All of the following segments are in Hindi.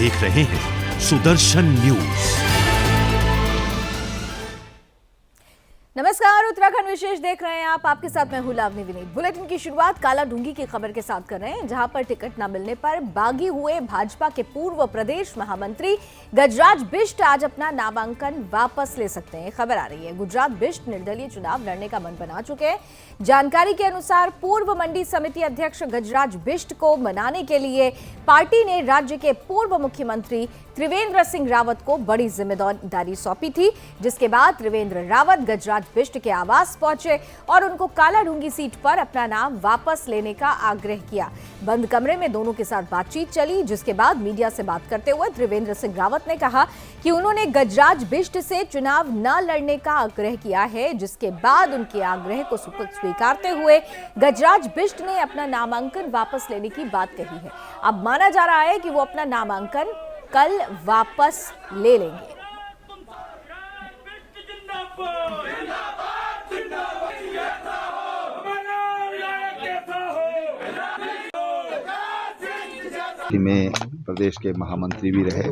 देख रहे हैं सुदर्शन न्यूज। नमस्कार, उत्तराखंड विशेष देख रहे हैं आप। आपके साथ मैं हूं लावनी विनीत। बुलेटिन की शुरुआत काला ढूंगी की खबर के साथ कर रहे हैं, जहां पर टिकट न मिलने पर बागी हुए भाजपा के पूर्व प्रदेश महामंत्री गजराज बिष्ट आज अपना नामांकन वापस ले सकते हैं। खबर आ रही है गुजरात बिष्ट निर्दलीय चुनाव लड़ने का मन बना चुके हैं। जानकारी के अनुसार पूर्व मंडी समिति अध्यक्ष गजराज बिष्ट को मनाने के लिए पार्टी ने राज्य के पूर्व मुख्यमंत्री त्रिवेंद्र सिंह रावत को बड़ी जिम्मेदारी सौंपी थी, जिसके बाद त्रिवेंद्र रावत गजराज बिष्ट के आवास पहुंचे और उनको काला ढूंगी सीट पर अपना नाम वापस लेने का आग्रह किया। बंद कमरे में दोनों के साथ बातचीत चली, जिसके बाद मीडिया से बात करते हुए त्रिवेंद्र सिंह रावत ने कहा कि उन्होंने गजराज बिष्ट से चुनाव न लड़ने का आग्रह किया है, जिसके बाद उनके आग्रह को स्वीकारते हुए गजराज बिष्ट ने अपना नामांकन वापस लेने की बात कही है। अब माना जा रहा है कि वो अपना नामांकन कल वापस ले लेंगे। में प्रदेश के महामंत्री भी रहे,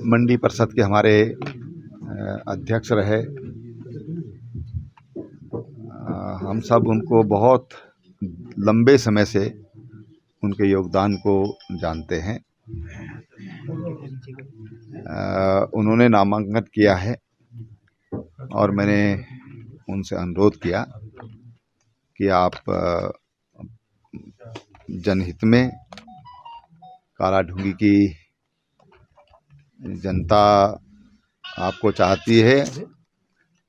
मंडी परिषद के हमारे अध्यक्ष रहे। हम सब उनको बहुत लंबे समय से उनके योगदान को जानते हैं। उन्होंने नामांकन किया है और मैंने उनसे अनुरोध किया कि आप जनहित में काला ढूंगी की जनता आपको चाहती है,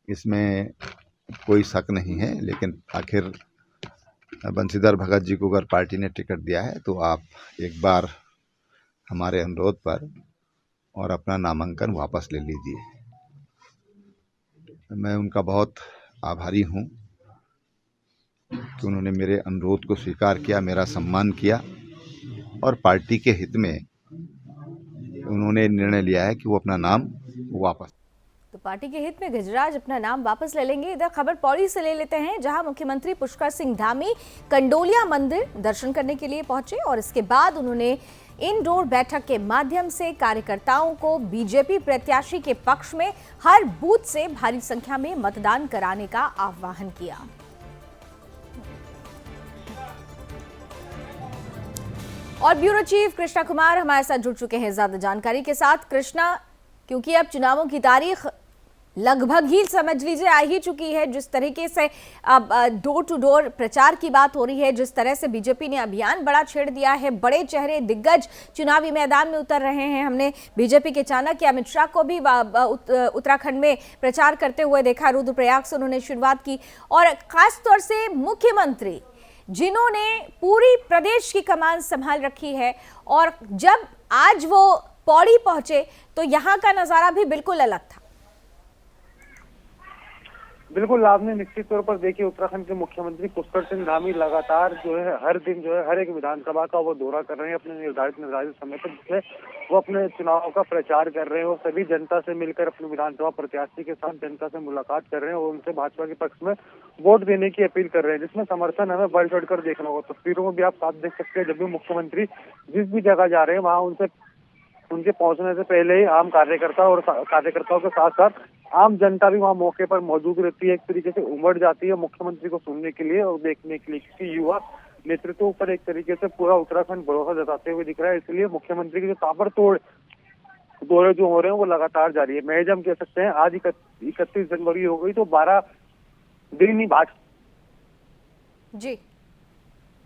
इसमें कोई शक नहीं है, लेकिन आखिर बंशीधर भगत जी को अगर पार्टी ने टिकट दिया है तो आप एक बार हमारे अनुरोध पर और अपना नामांकन वापस ले लीजिए। मैं उनका बहुत आभारी हूँ कि उन्होंने मेरे अनुरोध को स्वीकार किया, मेरा सम्मान किया और पार्टी के हित में उन्होंने निर्णय लिया है कि वो अपना नाम वापस। तो पार्टी के हित में गजराज अपना नाम वापस ले लेंगे। इधर खबर पौड़ी से ले लेते हैं, जहां मुख्यमंत्री पुष्कर सिंह धामी कंडोलिया मंदिर दर्शन करने के लिए पहुंचे और इसके बाद उन्होंने इंडोर बैठक के माध्यम से कार्यकर्ताओं को बीजेपी प्रत्याशी के पक्ष में हर बूथ से भारी संख्या में मतदान कराने का आह्वान किया। और ब्यूरो चीफ कृष्णा कुमार हमारे साथ जुड़ चुके हैं ज्यादा जानकारी के साथ। कृष्णा, क्योंकि अब चुनावों की तारीख लगभग ही समझ लीजिए आ ही चुकी है, जिस तरीके से अब डोर टू डोर प्रचार की बात हो रही है, जिस तरह से बीजेपी ने अभियान बड़ा छेड़ दिया है, बड़े चेहरे दिग्गज चुनावी मैदान में उतर रहे हैं। हमने बीजेपी के चाणक्य अमित शाह को भी उत्तराखंड में प्रचार करते हुए देखा। रुद्रप्रयाग से उन्होंने शुरुआत की और खासतौर से मुख्यमंत्री जिन्होंने पूरी प्रदेश की कमान संभाल रखी है, और जब आज वो पौड़ी पहुंचे तो यहाँ का नजारा भी बिल्कुल अलग था। बिल्कुल, आपने निश्चित तौर पर देखिए उत्तराखंड के मुख्यमंत्री पुष्कर सिंह धामी लगातार जो है हर दिन जो है हर एक विधानसभा का वो दौरा कर रहे हैं अपने निर्धारित समय पर, जिसमें वो अपने चुनाव का प्रचार कर रहे हैं और सभी जनता से मिलकर अपने विधानसभा प्रत्याशी के साथ जनता से मुलाकात कर रहे हैं और उनसे भाजपा के पक्ष में वोट देने की अपील कर रहे हैं, जिसमें समर्थन हमें बढ़ चढ़कर देखना होगा। तस्वीरों में भी आप साथ देख सकते हैं, जब भी मुख्यमंत्री जिस भी जगह जा रहे हैं वहाँ उनके पहुंचने से पहले ही आम कार्यकर्ताओं के साथ साथ आम जनता भी वहाँ मौके पर मौजूद रहती है। एक तरीके से उमड़ जाती है मुख्यमंत्री को सुनने के लिए और देखने के लिए, क्योंकि युवा नेतृत्व पर एक तरीके से पूरा उत्तराखंड भरोसा जताते हुए दिख रहा है। इसलिए मुख्यमंत्री के जो ताबड़तोड़ दौरे जो हो रहे हैं वो लगातार जारी है। महज हम कह सकते हैं आज 31 जनवरी हो गई तो 12 दिन ही बात जी।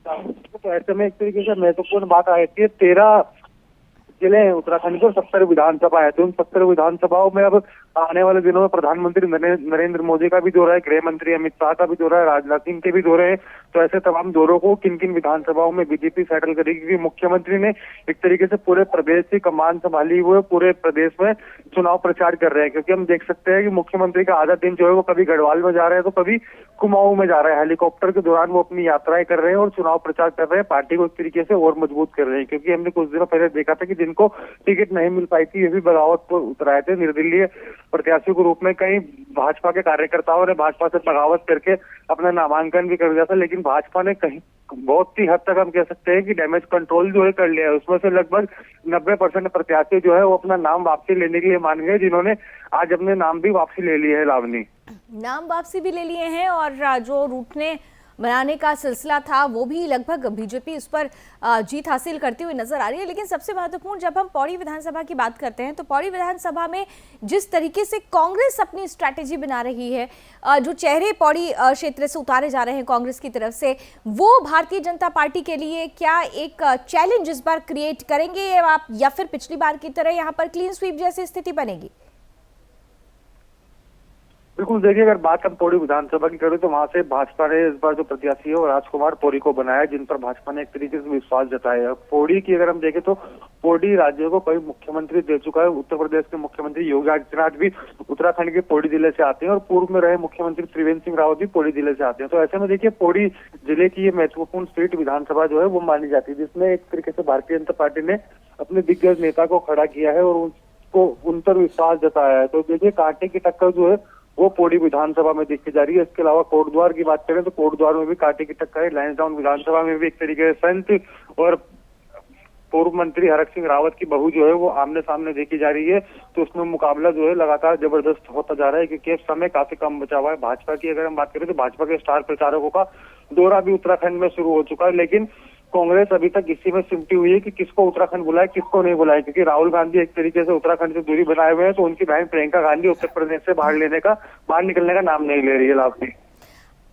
तो ऐसे में एक तरीके से महत्वपूर्ण बात आ जाती है, 13 जिले हैं उत्तराखंड के, 70 विधानसभा है। तो उन 70 विधानसभाओं में अब आने वाले दिनों में प्रधानमंत्री नरेंद्र मोदी का भी दौरा है, गृह मंत्री अमित शाह का भी दौरा है, राजनाथ सिंह के भी दौरे हैं। तो ऐसे तमाम दौरों को किन किन विधानसभाओं में बीजेपी सेटल करेगी, क्योंकि मुख्यमंत्री ने एक तरीके से पूरे प्रदेश की कमान संभाली हुई, पूरे प्रदेश में चुनाव प्रचार कर रहे हैं। क्योंकि हम देख सकते हैं कि मुख्यमंत्री का आधा दिन जो है वो कभी गढ़वाल में जा रहे हैं तो कभी कुमाऊं में जा रहे हैं। हेलीकॉप्टर के दौरान वो अपनी यात्राएं कर रहे हैं और चुनाव प्रचार कर रहे हैं, पार्टी को एक तरीके से और मजबूत कर रहे हैं। क्योंकि हमने कुछ दिनों पहले देखा था कि जिस जिनको टिकट नहीं मिल पाई थी, ये भी बगावत पर उतर आए थे। निर्दलीय प्रत्याशियों के रूप में कई भाजपा के कार्यकर्ताओं ने भाजपा से बगावत करके अपना नामांकन भी कर दिया था, लेकिन भाजपा ने कहीं बहुत ही हद तक हम कह सकते हैं कि डैमेज कंट्रोल जो है कर लिया है। उसमें से लगभग 90% प्रत्याशी जो है वो अपना नाम वापसी लेने के लिए मान गए, जिन्होंने आज अपने नाम भी वापसी ले लिए है। लावनी, नाम वापसी भी ले लिए हैं और जो रूठने बनाने का सिलसिला था वो भी लगभग बीजेपी उस पर जीत हासिल करती हुई नजर आ रही है। लेकिन सबसे महत्वपूर्ण, जब हम पौड़ी विधानसभा की बात करते हैं तो पौड़ी विधानसभा में जिस तरीके से कांग्रेस अपनी स्ट्रैटेजी बना रही है, जो चेहरे पौड़ी क्षेत्र से उतारे जा रहे हैं कांग्रेस की तरफ से, वो भारतीय जनता पार्टी के लिए क्या एक चैलेंज इस बार क्रिएट करेंगे आप, या फिर पिछली बार की तरह यहाँ पर क्लीन स्वीप जैसी स्थिति बनेगी? बिल्कुल, देखिए अगर बात हम पौड़ी विधानसभा की करें तो वहां से भाजपा ने इस बार जो प्रत्याशी है वो राजकुमार पौड़ी को बनाया, जिन पर भाजपा ने एक तरीके से विश्वास जताया है। पौड़ी की अगर हम देखें तो पौड़ी राज्य को कई मुख्यमंत्री दे चुका है। उत्तर प्रदेश के मुख्यमंत्री योगी आदित्यनाथ भी उत्तराखंड के पौड़ी जिले से आते हैं और पूर्व में रहे मुख्यमंत्री त्रिवेंद्र सिंह रावत भी पौड़ी जिले से आते हैं। तो ऐसे में देखिए पौड़ी जिले की ये महत्वपूर्ण सीट विधानसभा जो है वो मानी जाती है, जिसमें एक तरीके से भारतीय जनता पार्टी ने अपने दिग्गज नेता को खड़ा किया है और उनको उन पर विश्वास जताया है। तो देखिए कांटे की टक्कर जो है वो पौड़ी विधानसभा में देखी जा रही है। इसके अलावा कोटद्वार की बात करें तो कोटद्वार में भी कांटे की टक्कर है। लांसडाउन विधानसभा में भी एक तरीके से संत और पूर्व मंत्री हरक सिंह रावत की बहू जो है वो आमने सामने देखी जा रही है। तो उसमें मुकाबला जो है लगातार जबरदस्त होता जा रहा है, क्योंकि अब समय काफी कम बचा हुआ है। भाजपा की अगर हम बात करें तो भाजपा के स्टार प्रचारकों का दौरा भी उत्तराखंड में शुरू हो चुका है, लेकिन कांग्रेस अभी तक इसी में सिमटी हुई है कि किसको उत्तराखंड बुलाए किसको नहीं बुलाए, क्योंकि राहुल गांधी एक तरीके से उत्तराखंड से दूरी बनाए हुए हैं, तो उनकी बहन प्रियंका गांधी उत्तर प्रदेश से बाहर निकलने का नाम नहीं ले रही है। लाभली,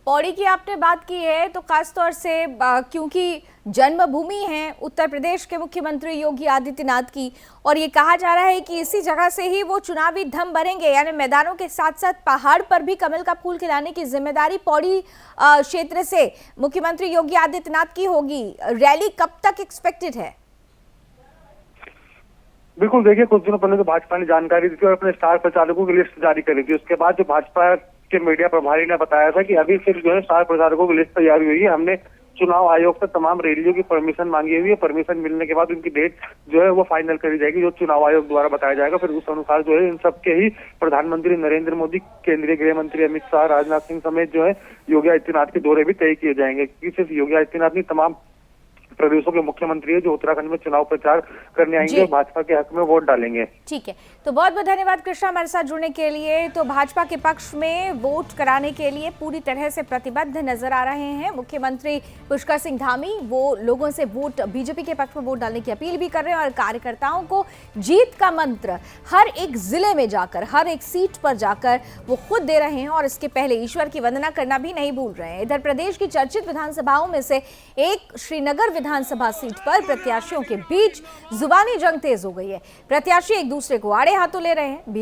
पौड़ी की आपने बात की है तो खासतौर से क्योंकि जन्मभूमि है उत्तर प्रदेश के मुख्यमंत्री योगी आदित्यनाथ की, और ये कहा जा रहा है कि इसी जगह से ही वो चुनावी धम भरेंगे, यानी मैदानों के साथ साथ पहाड़ पर भी कमल का फूल खिलाने की जिम्मेदारी पौड़ी क्षेत्र से मुख्यमंत्री योगी आदित्यनाथ की होगी। रैली कब तक एक्सपेक्टेड है? बिल्कुल, देखिए कुछ दिनों पहले तो भाजपा ने जानकारी दी थी और अपने स्टार प्रचारकों की लिस्ट जारी करी थी। उसके बाद जो भाजपा के मीडिया प्रभारी ने बताया था कि अभी सिर्फ जो है स्टार प्रचारकों की लिस्ट तैयार हुई है, हमने चुनाव आयोग से तमाम रैलियों की परमिशन मांगी हुई है। परमिशन मिलने के बाद उनकी डेट जो है वो फाइनल करी जाएगी, जो चुनाव आयोग द्वारा बताया जाएगा। फिर उस अनुसार जो है इन सबके ही प्रधानमंत्री नरेंद्र मोदी, केंद्रीय गृह मंत्री अमित शाह, राजनाथ सिंह समेत जो है योगी आदित्यनाथ के दौरे भी तय किए जाएंगे, क्योंकि सिर्फ योगी आदित्यनाथ नहीं तमाम प्रदेशों के मुख्यमंत्री है जो उत्तराखंड में चुनाव प्रचार करने आएंगे और भाजपा के हक में वोट डालेंगे। ठीक है, तो बहुत बहुत धन्यवाद कृष्णा हमारे साथ जुड़ने के लिए। तो भाजपा के पक्ष में वोट कराने के लिए पूरी तरह से प्रतिबद्ध नजर आ रहे हैं मुख्यमंत्री पुष्कर सिंह धामी। वो लोगों से वोट, बीजेपी के पक्ष में वोट डालने की अपील भी कर रहे हैं और कार्यकर्ताओं को जीत का मंत्र हर एक जिले में जाकर, हर एक सीट पर जाकर वो खुद दे रहे हैं और इसके पहले ईश्वर की वंदना करना भी नहीं भूल रहे हैं। इधर प्रदेश की चर्चित विधानसभाओं में से एक श्रीनगर विधानसभा सीट पर प्रत्याशियों के बीच जुबानी जंग तेज हो गई है। प्रत्याशी एक दूसरे को आड़े हाथों ले रहे हैं।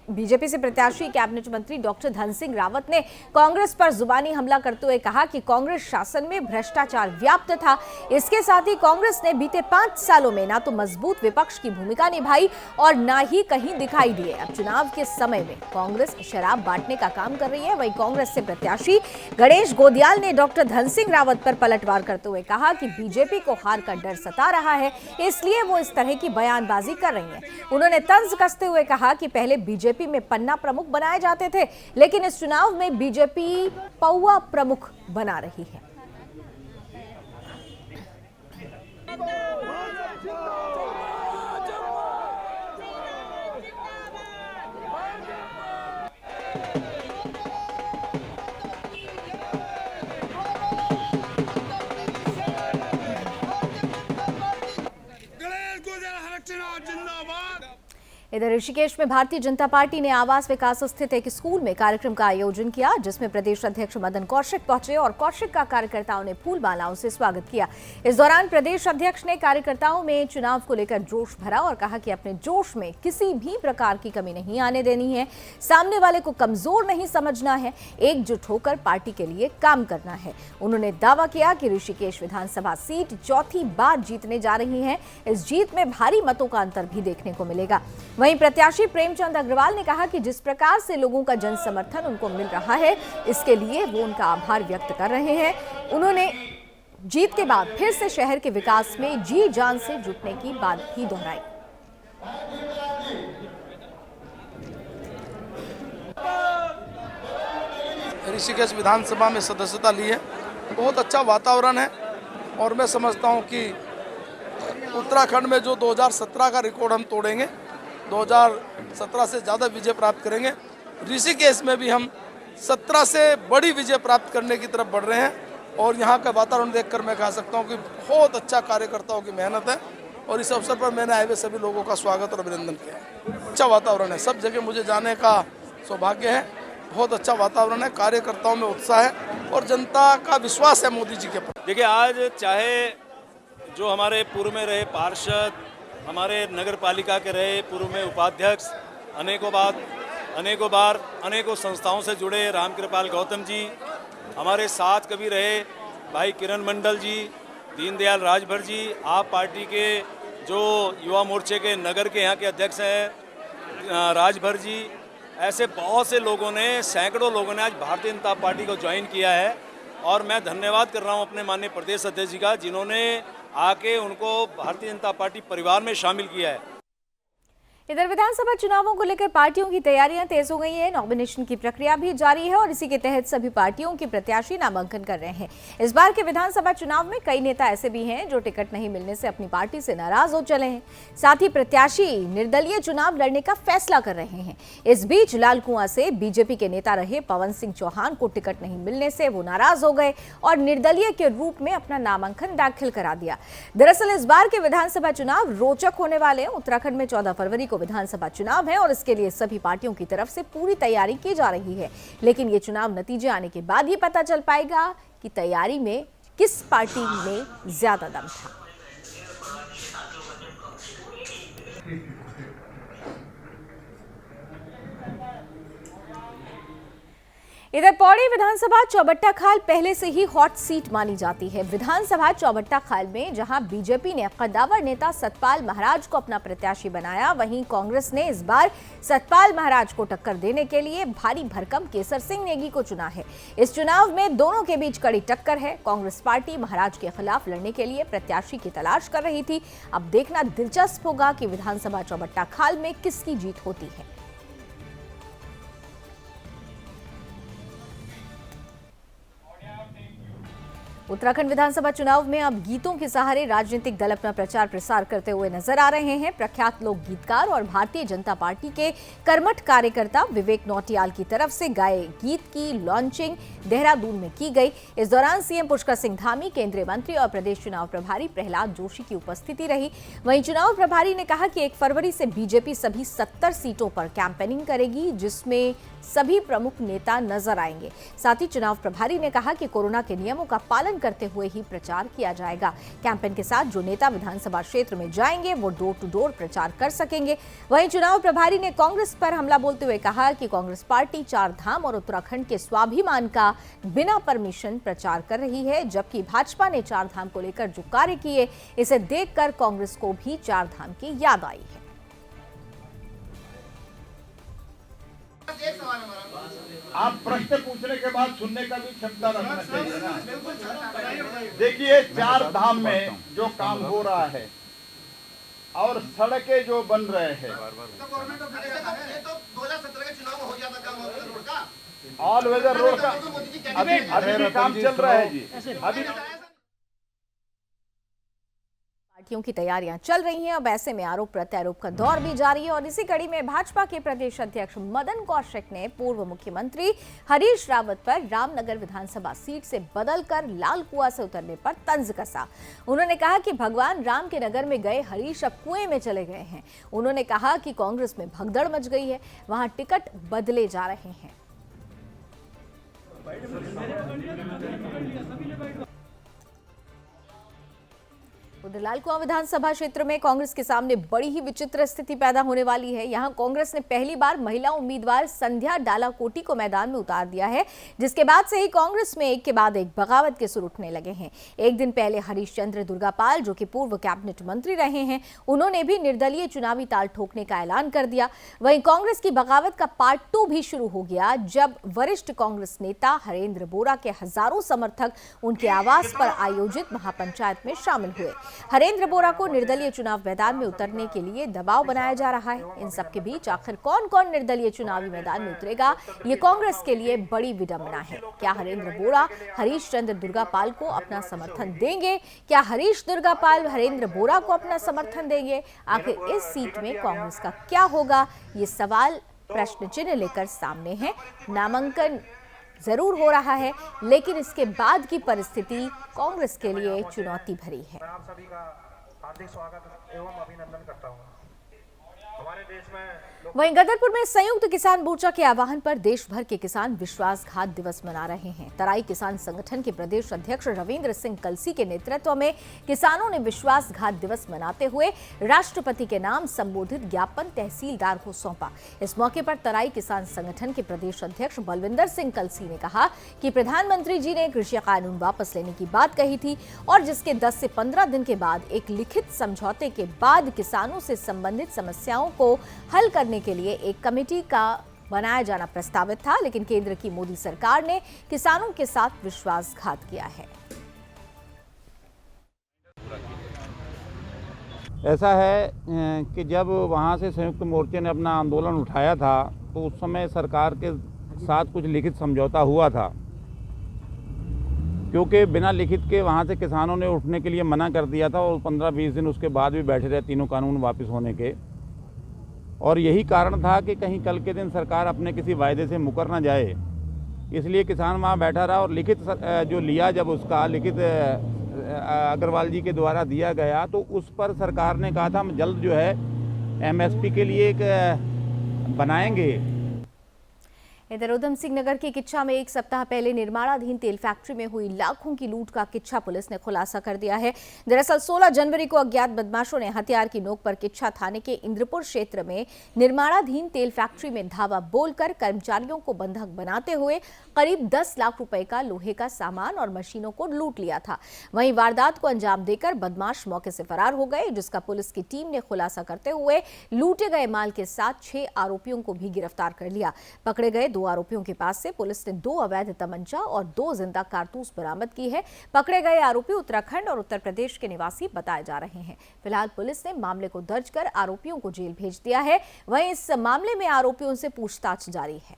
बीजेपी से प्रत्याशी कैबिनेट मंत्री डॉक्टर धन सिंह रावत ने कांग्रेस पर जुबानी हमला करते हुए कहा कि कांग्रेस शासन में भ्रष्टाचार व्याप्त था। इसके साथ ही कांग्रेस ने बीते 5 सालों में ना तो मजबूत विपक्ष की भूमिका निभाई और ना ही कहीं दिखाई दिए। अब चुनाव के समय में कांग्रेस शराब बांटने का काम कर रही है। वहीं कांग्रेस से प्रत्याशी गणेश गोदियाल ने डॉक्टर धन सिंह रावत पर पलटवार करते हुए कहा कि बीजेपी को हार का डर सता रहा है, इसलिए वो इस तरह की बयानबाजी कर रही है। उन्होंने तंज कसते हुए कहा कि पहले बीजेपी में पन्ना प्रमुख बनाए जाते थे, लेकिन इस चुनाव में बीजेपी पौवा प्रमुख बना रही है। इधर ऋषिकेश में भारतीय जनता पार्टी ने आवास विकास स्थित एक स्कूल में कार्यक्रम का आयोजन किया, जिसमें प्रदेश अध्यक्ष मदन कौशिक पहुंचे और कौशिक का कार्यकर्ताओं ने फूल मालाओं से स्वागत किया। इस दौरान प्रदेश अध्यक्ष ने कार्यकर्ताओं में चुनाव को लेकर जोश भरा और कहा कि अपने जोश में किसी भी प्रकार की कमी नहीं आने देनी है, सामने वाले को कमजोर नहीं समझना है, एकजुट होकर पार्टी के लिए काम करना है। उन्होंने दावा किया कि ऋषिकेश विधानसभा सीट चौथी बार जीतने जा रही है। इस जीत में भारी मतों का अंतर भी देखने को मिलेगा। वहीं प्रत्याशी प्रेमचंद अग्रवाल ने कहा कि जिस प्रकार से लोगों का जन समर्थन उनको मिल रहा है, इसके लिए वो उनका आभार व्यक्त कर रहे हैं। उन्होंने जीत के बाद फिर से शहर के विकास में जी जान से जुटने की बात भी दोहराई। ऋषिकेश विधानसभा में सदस्यता ली है, बहुत अच्छा वातावरण है और मैं समझता हूं कि उत्तराखंड में जो 2017 का रिकॉर्ड हम तोड़ेंगे, 2017 से ज़्यादा विजय प्राप्त करेंगे। ऋषिकेश में भी हम 17 से बड़ी विजय प्राप्त करने की तरफ बढ़ रहे हैं और यहाँ का वातावरण देखकर मैं कह सकता हूँ कि बहुत अच्छा कार्यकर्ताओं की मेहनत है और इस अवसर पर मैंने आए हुए सभी लोगों का स्वागत और अभिनंदन किया। अच्छा वातावरण है, सब जगह मुझे जाने का सौभाग्य है, बहुत अच्छा वातावरण है, कार्यकर्ताओं में उत्साह है और जनता का विश्वास है मोदी जी के प्रति। देखिए, आज चाहे जो हमारे पूर्व में रहे पार्षद, हमारे नगर पालिका के रहे पूर्व में उपाध्यक्ष, अनेकों बार अनेकों संस्थाओं से जुड़े रामकृपाल गौतम जी, हमारे साथ कभी रहे भाई किरण मंडल जी, दीनदयाल राजभर जी, आप पार्टी के जो युवा मोर्चे के नगर के यहाँ के अध्यक्ष हैं राजभर जी, ऐसे बहुत से लोगों ने, सैकड़ों लोगों ने आज भारतीय जनता पार्टी को ज्वाइन किया है और मैं धन्यवाद कर रहा हूँ अपने माननीय प्रदेश अध्यक्ष जी का, जिन्होंने आके उनको भारतीय जनता पार्टी परिवार में शामिल किया है। इधर विधानसभा चुनावों को लेकर पार्टियों की तैयारियां तेज हो गई है। नॉमिनेशन की प्रक्रिया भी जारी है और इसी के तहत सभी पार्टियों के प्रत्याशी नामांकन कर रहे हैं। इस बार के विधानसभा चुनाव में कई नेता ऐसे भी हैं जो टिकट नहीं मिलने से अपनी पार्टी से नाराज हो चले हैं। साथ ही प्रत्याशी निर्दलीय चुनाव लड़ने का फैसला कर रहे हैं। इस बीच लालकुआं से बीजेपी के नेता रहे पवन सिंह चौहान को टिकट नहीं मिलने से वो नाराज हो गए और निर्दलीय के रूप में अपना नामांकन दाखिल करा दिया। दरअसल इस बार के विधानसभा चुनाव रोचक होने वाले हैं। उत्तराखंड में 14 फरवरी को विधानसभा चुनाव है और इसके लिए सभी पार्टियों की तरफ से पूरी तैयारी की जा रही है, लेकिन ये चुनाव नतीजे आने के बाद ही पता चल पाएगा कि तैयारी में किस पार्टी में ज्यादा दम था। इधर पौड़ी विधानसभा चौबट्टा खाल पहले से ही हॉट सीट मानी जाती है। विधानसभा चौबट्टा खाल में जहां बीजेपी ने कद्दावर नेता सतपाल महाराज को अपना प्रत्याशी बनाया, वहीं कांग्रेस ने इस बार सतपाल महाराज को टक्कर देने के लिए भारी भरकम केसर सिंह नेगी को चुना है। इस चुनाव में दोनों के बीच कड़ी टक्कर है। कांग्रेस पार्टी महाराज के खिलाफ लड़ने के लिए प्रत्याशी की तलाश कर रही थी। अब देखना दिलचस्प होगा कि विधानसभा चौबट्टा खाल में किसकी जीत होती है। उत्तराखंड विधानसभा चुनाव में अब गीतों के सहारे राजनीतिक दल अपना प्रचार प्रसार करते हुए नजर आ रहे हैं। प्रख्यात लोक गीतकार और भारतीय जनता पार्टी के कर्मठ कार्यकर्ता विवेक नौटियाल की तरफ से गाए गीत की लॉन्चिंग देहरादून में की गई। इस दौरान सीएम पुष्कर सिंह धामी, केंद्रीय मंत्री और प्रदेश चुनाव प्रभारी प्रहलाद जोशी की उपस्थिति रही। वहीं चुनाव प्रभारी ने कहा कि 1 फरवरी से बीजेपी सभी 70 सीटों पर कैंपेनिंग करेगी, जिसमें सभी प्रमुख नेता नजर आएंगे। साथ ही चुनाव प्रभारी ने कहा कि कोरोना के नियमों का पालन करते हुए ही प्रचार किया जाएगा। कैंपेन के साथ जो नेता विधानसभा क्षेत्र में जाएंगे वो डोर टू डोर प्रचार कर सकेंगे। वहीं चुनाव प्रभारी ने कांग्रेस पर हमला बोलते हुए कहा कि कांग्रेस पार्टी 4 धाम और उत्तराखंड के स्वाभिमान का बिना परमिशन प्रचार कर रही है, जबकि भाजपा ने 4 धाम को लेकर जो कार्य किए, इसे देखकर कांग्रेस को भी 4 धाम की याद आई है। आप प्रश्न पूछने के बाद सुनने का भी क्षमता रखना चाहिए ना। देखिए, 4 धाम में जो काम हो रहा है और सड़कें जो बन रहे हैं, ऑल वेदर रोड का अभी भी काम चल रहा है जी। अभी पार्टियों की तैयारियां चल रही हैं। अब ऐसे में आरोप प्रत्यारोप का दौर भी जारी है और इसी कड़ी में भाजपा के प्रदेश अध्यक्ष मदन कौशिक ने पूर्व मुख्यमंत्री हरीश रावत पर रामनगर विधानसभा सीट से बदलकर लालकुआं से उतरने पर तंज कसा। उन्होंने कहा कि भगवान राम के नगर में गए हरीश अब कुएं में चले गए हैं। उन्होंने कहा कि कांग्रेस में भगदड़ मच गई है, वहां टिकट बदले जा रहे हैं। उधर लालकुआं विधानसभा क्षेत्र में कांग्रेस के सामने बड़ी ही विचित्र स्थिति पैदा होने वाली है। यहां कांग्रेस ने पहली बार महिला उम्मीदवार संध्या डालाकोटी को मैदान में उतार दिया है, जिसके बाद से ही कांग्रेस में एक के बाद एक बगावत के सुर उठने लगे हैं। एक दिन पहले हरीश चंद्र दुर्गापाल, जो कि पूर्व कैबिनेट मंत्री रहे हैं, उन्होंने भी निर्दलीय चुनावी ताल ठोकने का ऐलान कर दिया। वहीं कांग्रेस की बगावत का पार्ट 2 भी शुरू हो गया, जब वरिष्ठ कांग्रेस नेता हरेंद्र बोरा के हजारों समर्थक उनके आवास पर आयोजित महापंचायत में शामिल हुए। हरेंद्र बोरा को निर्दलीय चुनाव मैदान में उतरने के लिए दबाव बनाया जा रहा है। इन सबके बीच आखिर कौन कौन निर्दलीय चुनावी मैदान में उतरेगा, ये कांग्रेस के लिए बड़ी विडंबना है। क्या हरेंद्र बोरा हरीश चंद्र दुर्गापाल को अपना समर्थन देंगे? क्या हरीश दुर्गापाल हरेंद्र बोरा को अपना समर्थन देंगे? आखिर इस सीट में कांग्रेस का क्या होगा, ये सवाल प्रश्न चिन्ह लेकर सामने है। नामांकन जरूर हो रहा है, लेकिन इसके बाद की परिस्थिति कांग्रेस के लिए चुनौती भरी है। मैं आप सभी का हार्दिक स्वागत एवं अभिनंदन करता हूं। हमारे देश में वहीं गदरपुर में संयुक्त किसान मोर्चा के आह्वान पर देश भर के किसान विश्वासघात दिवस मना रहे हैं। तराई किसान संगठन के प्रदेश अध्यक्ष रविंद्र सिंह कलसी के नेतृत्व में किसानों ने विश्वासघात दिवस मनाते हुए राष्ट्रपति के नाम संबोधित ज्ञापन तहसीलदार को सौंपा। इस मौके पर तराई किसान संगठन के प्रदेश अध्यक्ष बलविंदर सिंह कलसी ने कहा कि प्रधानमंत्री जी ने कृषि कानून वापस लेने की बात कही थी और जिसके 10 से 15 दिन के बाद एक लिखित समझौते के बाद किसानों से संबंधित समस्याओं को हल करने के लिए एक कमेटी का बनाया जाना प्रस्तावित था, लेकिन केंद्र की मोदी सरकार ने किसानों के साथ विश्वासघात किया है। ऐसा है कि जब वहाँ से संयुक्त मोर्चे ने अपना आंदोलन उठाया था तो उस समय सरकार के साथ कुछ लिखित समझौता हुआ था, क्योंकि बिना लिखित के वहाँ से किसानों ने उठने के लिए मना कर दिया था और 15-20 दिन उसके बाद भी बैठे रहे तीनों कानून वापस होने के। और यही कारण था कि कहीं कल के दिन सरकार अपने किसी वायदे से मुकर ना जाए, इसलिए किसान वहाँ बैठा रहा। और लिखित जो लिया, जब उसका लिखित अग्रवाल जी के द्वारा दिया गया तो उस पर सरकार ने कहा था हम जल्द जो है MSP के लिए एक बनाएंगे। इधर उधम सिंह नगर की किच्छा में एक सप्ताह पहले निर्माणाधीन तेल फैक्ट्री में हुई लाखों की लूट का किच्छा पुलिस ने खुलासा कर दिया है। दरअसल 16 जनवरी को अज्ञात बदमाशों ने हथियार की नोक पर किच्छा थाने के इंद्रपुर क्षेत्र में निर्माणाधीन तेल फैक्ट्री में धावा बोलकर कर्मचारियों को बंधक बनाते हुए करीब 10 लाख रुपए का लोहे का सामान और मशीनों को लूट लिया था। वहीं वारदात को अंजाम देकर बदमाश मौके से फरार हो गए, जिसका पुलिस की टीम ने खुलासा करते हुए लूटे गए माल के साथ 6 आरोपियों को भी गिरफ्तार कर लिया। पकड़े गए 2 आरोपियों के पास से पुलिस ने 2 अवैध तमंचा और 2 जिंदा कारतूस बरामद की है। पकड़े गए आरोपी उत्तराखंड और उत्तर प्रदेश के निवासी बताए जा रहे हैं। फिलहाल पुलिस ने मामले को दर्ज कर आरोपियों को जेल भेज दिया है। वहीं इस मामले में आरोपियों से पूछताछ जारी है।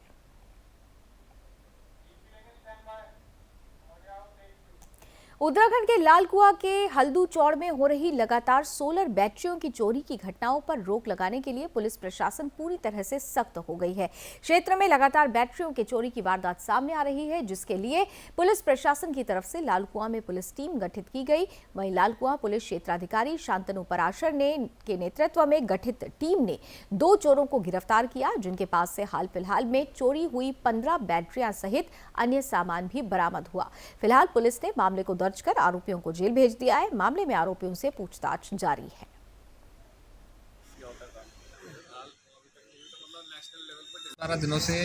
उत्तराखंड के लालकुआं के हल्दू चौड़ में हो रही लगातार सोलर बैटरियों की चोरी की घटनाओं पर रोक लगाने के लिए पुलिस प्रशासन पूरी तरह से सख्त हो गई है। क्षेत्र में लगातार बैटरियों के चोरी की वारदात सामने आ रही है, जिसके लिए पुलिस प्रशासन की तरफ से लालकुआं में पुलिस टीम गठित की गई। वहीं लालकुआं पुलिस क्षेत्राधिकारी शांतनु पराशर के नेतृत्व में गठित टीम ने 2 चोरों को गिरफ्तार किया, जिनके पास से हाल फिलहाल में चोरी हुई 15 बैटरियां सहित अन्य सामान भी बरामद हुआ। फिलहाल पुलिस ने मामले को कर आरोपियों को जेल भेज दिया है। मामले में आरोपियों से पूछताछ जारी है। 12 दिनों से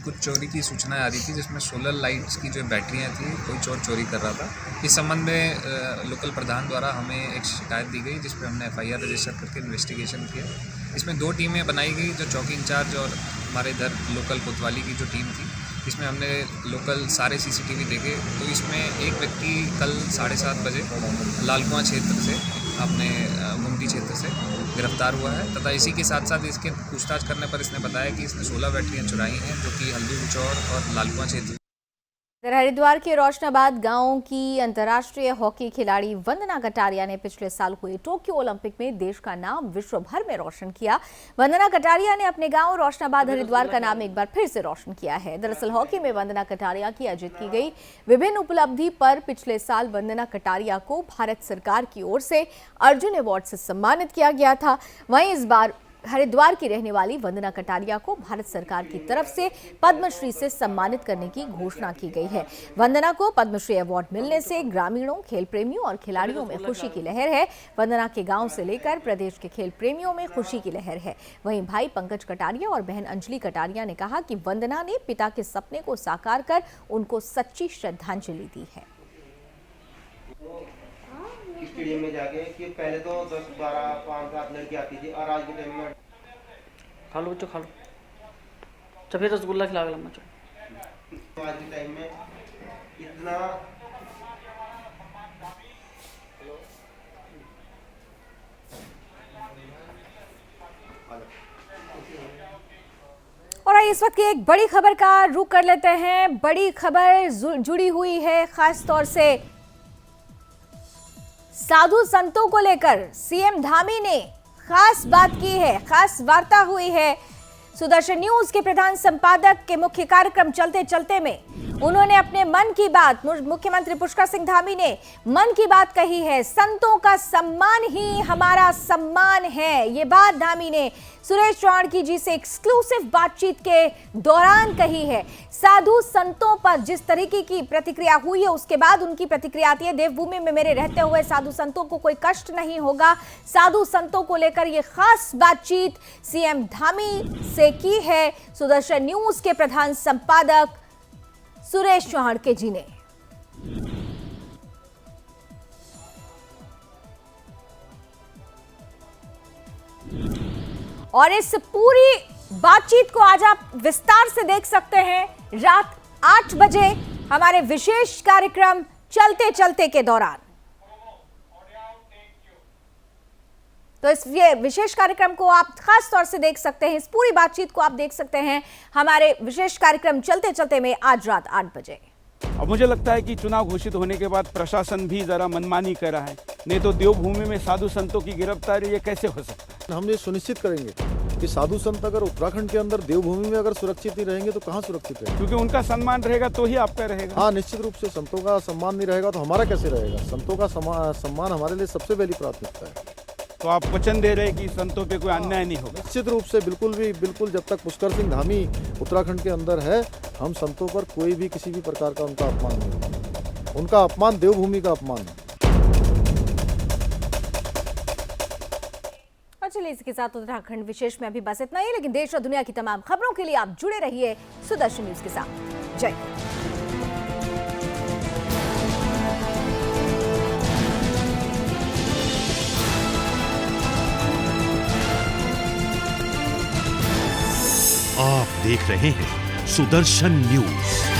कुछ चोरी की सूचना आ रही थी, जिसमें सोलर लाइट्स की जो बैटरियां थी कोई चोर चोरी कर रहा था। इस संबंध में लोकल प्रधान द्वारा हमें एक शिकायत दी गई, जिस पर हमने FIR रजिस्टर करके इन्वेस्टिगेशन किया। इसमें 2 टीमें बनाई गई, जो चौकी इंचार्ज और हमारे इधर लोकल कोतवाली की जो टीम थी, इसमें हमने लोकल सारे CCTV देखे। तो इसमें एक व्यक्ति कल 7:30 बजे लालकुआं क्षेत्र से, अपने गुमटी क्षेत्र से गिरफ्तार हुआ है तथा इसी के साथ साथ इसके पूछताछ करने पर इसने बताया कि इसने 16 बैटरियां चुराई हैं, जो कि हल्दू चौर और लालकुआं क्षेत्र। हरिद्वार के रोशनाबाद गांव की अंतर्राष्ट्रीय हॉकी खिलाड़ी वंदना कटारिया ने पिछले साल हुए टोक्यो ओलंपिक में देश का नाम विश्व भर में रोशन किया। वंदना कटारिया ने अपने गांव रोशनाबाद हरिद्वार का नाम एक बार फिर से रोशन किया है। दरअसल हॉकी में वंदना कटारिया की अर्जित की गई विभिन्न उपलब्धि पर पिछले साल वंदना कटारिया को भारत सरकार की ओर से अर्जुन अवार्ड से सम्मानित किया गया था। वहीं इस बार हरिद्वार की रहने वाली वंदना कटारिया को भारत सरकार की तरफ से पद्मश्री से सम्मानित करने की घोषणा की गई है। वंदना को पद्मश्री अवार्ड मिलने से ग्रामीणों, खेल प्रेमियों और खिलाड़ियों में खुशी की लहर है। वंदना के गांव से लेकर प्रदेश के खेल प्रेमियों में खुशी की लहर है। वहीं भाई पंकज कटारिया और बहन अंजलि कटारिया ने कहा कि वंदना ने पिता के सपने को साकार कर उनको सच्ची श्रद्धांजलि दी है। स्टेडियम में जाके कि पहले तो 10, 12, 5, 7 लड़की आती थी और आज के टाइम में खा लो बच्चों, खा लो। चल फिर रसगुल्ला खिला लम्मा चल। आज के टाइम में इतना और इस वक्त की एक बड़ी खबर का रुख कर लेते हैं। बड़ी खबर जुड़ी हुई है खास तौर से साधु संतों को लेकर। सीएम धामी ने खास बात की है, खास वार्ता हुई है। सुदर्शन न्यूज के प्रधान संपादक के मुख्य कार्यक्रम चलते चलते में उन्होंने अपने मन की बात, मुख्यमंत्री पुष्कर सिंह धामी ने मन की बात कही है। संतों का सम्मान ही हमारा सम्मान है, ये बात धामी ने सुरेश चौहान की जी से एक्सक्लूसिव बातचीत के दौरान कही है। साधु संतों पर जिस तरीके की प्रतिक्रिया हुई है उसके बाद उनकी प्रतिक्रिया आती है, देवभूमि में मेरे रहते हुए साधु संतों को कोई कष्ट नहीं होगा। साधु संतों को लेकर ये खास बातचीत सीएम धामी से की है सुदर्शन न्यूज के प्रधान संपादक सुरेश चौहान के जी ने। और इस पूरी बातचीत को आज आप विस्तार से देख सकते हैं रात 8 बजे हमारे विशेष कार्यक्रम चलते चलते के दौरान। तो इस ये विशेष कार्यक्रम को आप खास तौर से देख सकते हैं, इस पूरी बातचीत को आप देख सकते हैं हमारे विशेष कार्यक्रम चलते चलते में आज रात 8 बजे। अब मुझे लगता है कि चुनाव घोषित होने के बाद प्रशासन भी जरा मनमानी कर रहा है, नहीं तो देवभूमि में साधु संतों की गिरफ्तारी ये कैसे हो सकता है। हम ये सुनिश्चित करेंगे कि साधु संत अगर उत्तराखंड के अंदर देवभूमि में अगर सुरक्षित नहीं रहेंगे तो कहाँ सुरक्षित रहेंगे, क्योंकि उनका सम्मान रहेगा तो ही आपका रहेगा। हाँ, निश्चित रूप से संतों का सम्मान नहीं रहेगा तो हमारा कैसे रहेगा। संतों का सम्मान हमारे लिए सबसे पहली प्राथमिकता है। तो आप वचन दे रहे हैं कि संतों पे कोई अन्याय नहीं होगा। निश्चित रूप से बिल्कुल जब तक पुष्कर सिंह धामी उत्तराखंड के अंदर है, हम संतों पर कोई भी किसी भी प्रकार का उनका अपमान नहीं होगा। उनका अपमान देवभूमि का अपमान है। और चलिए इसके साथ उत्तराखंड विशेष में अभी बस इतना ही, लेकिन देश और दुनिया की तमाम खबरों के लिए आप जुड़े रहिए सुदर्शन न्यूज के साथ। जय हिंद। आप देख रहे हैं सुदर्शन न्यूज।